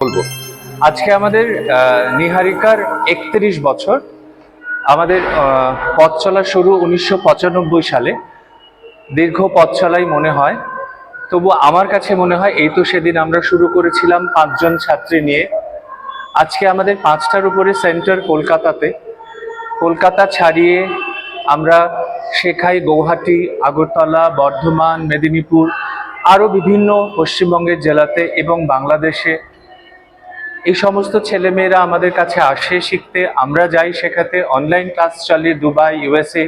বলবো আজকে আমাদের নিহারিকার ৩১ বছর। আমাদের পথ চলা শুরু ১৯৯৫ সালে। দীর্ঘ পথ চলাই মনে হয়, তবু আমার কাছে মনে হয় এই তো সেদিন আমরা শুরু করেছিলাম ৫ জন ছাত্রী নিয়ে। আজকে আমাদের ৫টার উপরে সেন্টার কলকাতাতে। কলকাতা ছাড়িয়ে আমরা শেখাই গৌহাটি, আগরতলা, বর্ধমান, মেদিনীপুর, আরও বিভিন্ন পশ্চিমবঙ্গের জেলাতে এবং বাংলাদেশে। এই সমস্ত ছেলেমেয়েরা আমাদের কাছে আসে শিখতে, আমরা যাই শেখাতে। অনলাইন ক্লাস চলে দুবাই, ইউএসএ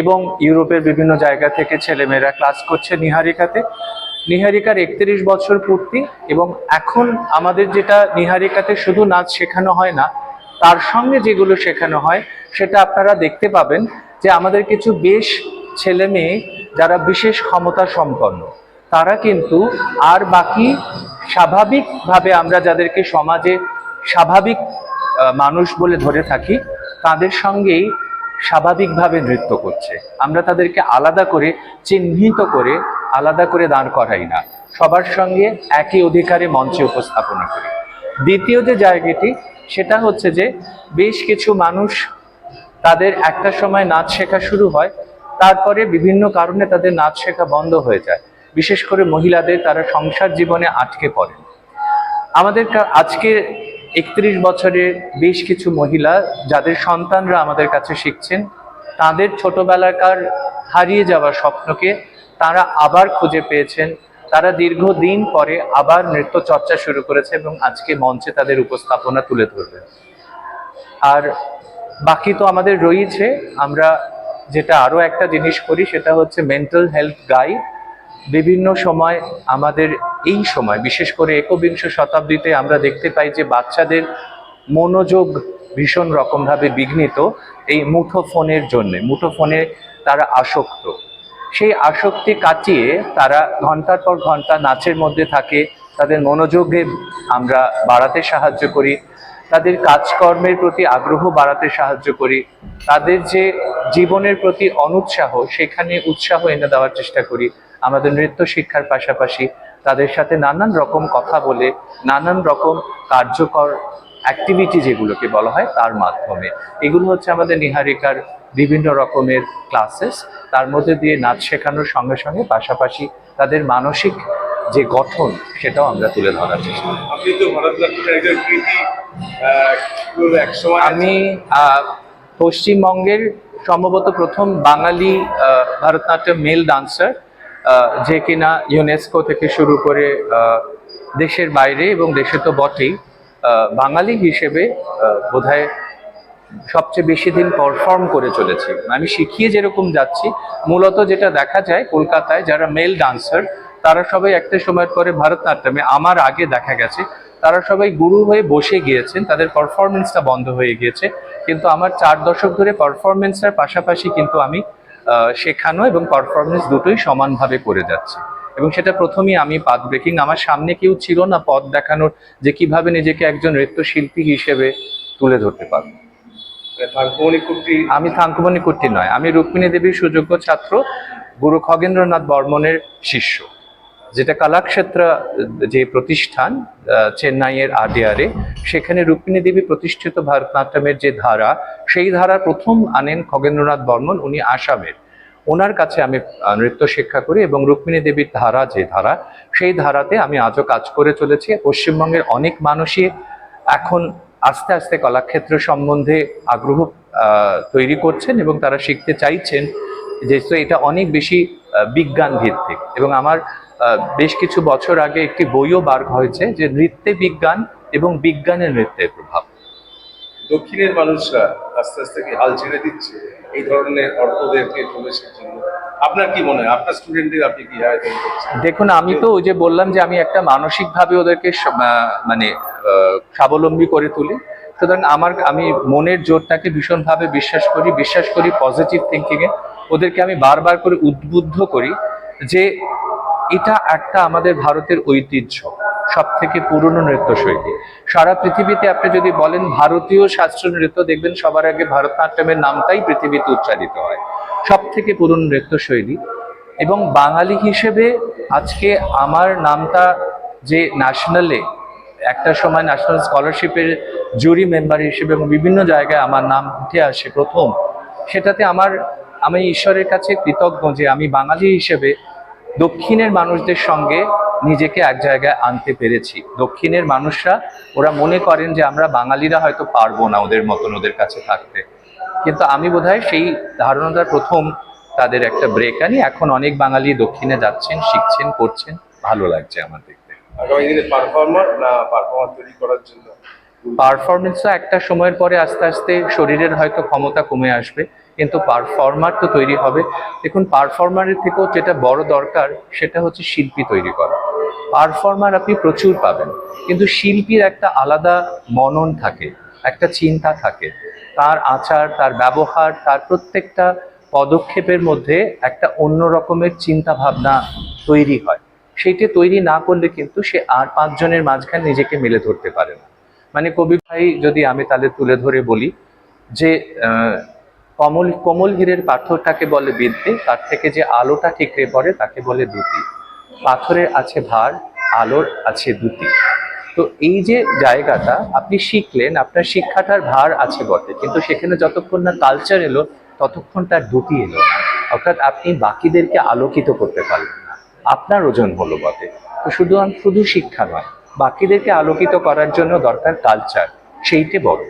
এবং ইউরোপের বিভিন্ন জায়গা থেকে ছেলেমেয়েরা ক্লাস করছে নিহারিকাতে। নিহারিকার ৩১ বছর পূর্তি, এবং এখন আমাদের যেটা নিহারিকাতে শুধু নাচ শেখানো হয় না, তার সঙ্গে যেগুলো শেখানো হয় সেটা আপনারা দেখতে পাবেন যে আমাদের কিছু বেশ ছেলে মেয়ে যারা বিশেষ ক্ষমতা সম্পন্ন, তারা কিন্তু আর বাকি স্বাভাবিকভাবে আমরা যাদেরকে সমাজে স্বাভাবিক মানুষ বলে ধরে থাকি, তাদের সঙ্গেই স্বাভাবিকভাবে নৃত্য করছে। আমরা তাদেরকে আলাদা করে চিহ্নিত করে আলাদা করে দাঁড় করাই না, সবার সঙ্গে একই অধিকারে মঞ্চে উপস্থাপনা করি। দ্বিতীয় যে জায়গাটি, সেটা হচ্ছে যে বেশ কিছু মানুষ, তাদের একটা সময় নাচ শেখা শুরু হয়, তারপরে বিভিন্ন কারণে তাদের নাচ শেখা বন্ধ হয়ে যায়। বিশেষ করে মহিলাদের, তারা সংসার জীবনে আটকে পড়ে। আমাদের আজকে ৩১ বছরের বেশ কিছু মহিলা যাদের সন্তানরা আমাদের কাছে শিখছেন, তাদের ছোটবেলাকার হারিয়ে যাওয়া স্বপ্নকে তারা আবার খুঁজে পেয়েছেন। তারা দীর্ঘদিন পরে আবার নৃত্য চর্চা শুরু করেছে এবং আজকে মঞ্চে তাদের উপস্থাপনা তুলে ধরবে। আর বাকি তো আমাদের রয়েছে। আমরা যেটা আরো একটা জিনিস করি, সেটা হচ্ছে মেন্টাল হেলথ গাইড। বিভিন্ন সময় আমাদের এই সময়, বিশেষ করে একবিংশ শতাব্দীতে আমরা দেখতে পাই যে বাচ্চাদের মনোযোগ ভীষণ রকমভাবে বিঘ্নিত এই মুঠোফোনের জন্যে। মুঠোফোনে তারা আসক্ত। সেই আসক্তি কাটিয়ে তারা ঘন্টার পর ঘন্টা নাচের মধ্যে থাকে। তাদের মনোযোগে আমরা বাড়াতে সাহায্য করি, তাদের কাজকর্মের প্রতি আগ্রহ বাড়াতে সাহায্য করি, তাদের যে জীবনের প্রতি অনুৎসাহ, সেখানে উৎসাহ এনে দেওয়ার চেষ্টা করি। আমাদের নৃত্য শিক্ষার পাশাপাশি তাদের সাথে নানান রকম কথা বলে, নানান রকম কার্যকর অ্যাক্টিভিটি যেগুলোকে বলা হয় তার মাধ্যমে। এগুলো হচ্ছে আমাদের নিহারিকার বিভিন্ন রকমের ক্লাসেস। তার মধ্যে দিয়ে নাচ শেখানোর সঙ্গে সঙ্গে পাশাপাশি তাদের মানসিক যে গঠন, সেটাও আমরা তুলে ধরার চেষ্টা করি। আপনি তো ভারতনাট্যমের একজন কৃতি, আমি পশ্চিমবঙ্গের সম্ভবত প্রথম বাঙালি ভারতনাট্যম মেল ডান্সার, যে কিনা ইউনেস্কো থেকে শুরু করে দেশের বাইরে এবং দেশে তো বটেই, বাঙালি হিসেবে বোধহয় সবচেয়ে বেশি দিন পারফর্ম করে চলেছি। আমি শিখিয়ে যেরকম যাচ্ছি, মূলত যেটা দেখা যায় কলকাতায় যারা মেল ডান্সার, তারা সবাই একটা সময়ের পরে ভারতনাট্যমে, আমার আগে দেখা গেছে, তারা সবাই গুরু হয়ে বসে গিয়েছেন, তাদের পারফরমেন্সটা বন্ধ হয়ে গিয়েছে। কিন্তু আমার 4 দশক ধরে পারফরমেন্সের পাশাপাশি কিন্তু আমি শেখানো এবং পারফরমেন্স দুটোই সমানভাবে করে যাচ্ছি। এবং সেটা প্রথমেই আমি পাথ ব্রেকিং, আমার সামনে কেউ ছিল না পথ দেখানোর যে কিভাবে নিজেকে একজন নৃত্যশিল্পী হিসেবে তুলে ধরতে পারবো। আমি থাঙ্কুমণি কুট্টি নয়, আমি রুক্মিণী দেবীর সুযোগ্য ছাত্র, গুরু খগেন্দ্রনাথ বর্মনের শিষ্য। যেটা কলাক্ষেত্র যে প্রতিষ্ঠান চেন্নাইয়ের আডিয়ারে, সেখানে রুক্মিণী দেবী প্রতিষ্ঠিত ভারতনাট্যমের যে ধারা, সেই ধারা প্রথম আনেন খগেন্দ্রনাথ বর্মন। উনি আসামের। ওনার কাছে আমি নৃত্য শিক্ষা করি এবং রুক্মিণী দেবীর ধারা যে ধারা, সেই ধারাতে আমি আজও কাজ করে চলেছি। পশ্চিমবঙ্গের অনেক মানুষই এখন আস্তে আস্তে কলাক্ষেত্র সম্বন্ধে আগ্রহ তৈরি করছেন এবং তারা শিখতে চাইছেন, যেহেতু এটা অনেক বেশি বিজ্ঞান ভিত্তিক। এবং আমার বেশ কিছু বছর আগে একটি বইও বার হয়েছে যে নৃত্যে বিজ্ঞান এবং বিজ্ঞানের নৃত্যের প্রভাব। দক্ষিণের মানুষরা আস্তে আস্তে কি হাল ছেড়ে দিচ্ছে এই ধরনের অর্থদেরকে প্রবেশের জন্য? আপনার কি মনে হয়, আপনার স্টুডেন্টদের আপনি কি আয়োজন করছেন? দেখুন, আমি তো ওই যে বললাম যে আমি একটা মানসিকভাবে ওদেরকে মানে স্বাবলম্বী করে তুলি। সুতরাং আমি মনের জোরটাকে ভীষণভাবে বিশ্বাস করি পজিটিভ থিঙ্কিংয়ে। ওদেরকে আমি বারবার করে উদ্বুদ্ধ করি যে এটা একটা আমাদের ভারতের ঐতিহ্য, সব থেকে পুরনো নৃত্যশৈলী। সারা পৃথিবীতে আপনি যদি বলেন ভারতীয় শাস্ত্রীয় নৃত্য, দেখবেন সবার আগে ভারতনাট্যমের নামটাই পৃথিবীতে উচ্চারিত হয়। সব থেকে পুরনো নৃত্যশৈলী। এবং বাঙালি হিসেবে আজকে আমার নামটা যে ন্যাশনালে একটা সময় ন্যাশনাল স্কলারশিপের জুরি মেম্বার হিসেবে এবং বিভিন্ন জায়গায় আমার নাম উঠে আসে প্রথম, সেটাতে আমি ঈশ্বরের কাছে কৃতজ্ঞ যে আমি বাঙালি হিসেবে দক্ষিণের মানুষদের সঙ্গে নিজেকে এক জায়গায় আনতে পেরেছি। দক্ষিণের মানুষরা ওরা মনে করেন যে আমরা বাঙালিরা হয়তো পারবো না ওদের মতন ওদের কাছে থাকতে, কিন্তু আমি বোধহয় সেই ধারণাটা প্রথম তাদের একটা ব্রেক আনি। এখন অনেক বাঙালি দক্ষিণে যাচ্ছেন, শিখছেন, করছেন, ভালো লাগছে আমার দেখতে। আগামী দিনে পারফর্মার না পারফর্মার তৈরি করার জন্য? পারফরমেন্সটা একটা সময়ের পরে আস্তে আস্তে শরীরের হয়তো ক্ষমতা কমে আসবে, কিন্তু পারফর্মার তো তৈরি হবে। দেখুন, পারফর্মারের থেকেও যেটা বড় দরকার সেটা হচ্ছে শিল্পী তৈরি করা। পারফর্মার আপনি প্রচুর পাবেন, কিন্তু শিল্পীর একটা আলাদা মনন থাকে, একটা চিন্তা থাকে, তার আচার, তার ব্যবহার, তার প্রত্যেকটা পদক্ষেপের মধ্যে একটা অন্য রকমের চিন্তা ভাবনা তৈরি হয়। সেইটি তৈরি না করলে কিন্তু সে আর পাঁচজনের মাঝখানে নিজেকে মেলে ধরতে পারে না। মানে কবি ভাই যদি আমি তাহলে তুলে ধরে বলি যে কমল কোমল হীরের পাথরটাকে বলে বিদ্যে, তার থেকে যে আলোটা ঠিকরে পড়ে তাকে বলে দ্যুতি। পাথরের আছে ভার, আলোর আছে দ্যুতি। তো এই যে জায়গাটা আপনি শিখলেন, আপনার শিক্ষাটার ভার আছে বটে, কিন্তু সেখানে যতক্ষণ না কালচার এলো ততক্ষণ তার দ্যুতি এলো না। অর্থাৎ আপনি বাকিদেরকে আলোকিত করতে পারলেন না, আপনার ওজন হলো বটে। তো শুধু শিক্ষা নয়, বাকিদেরকে আলোকিত করার জন্য দরকার কালচার, সেইটে বড়।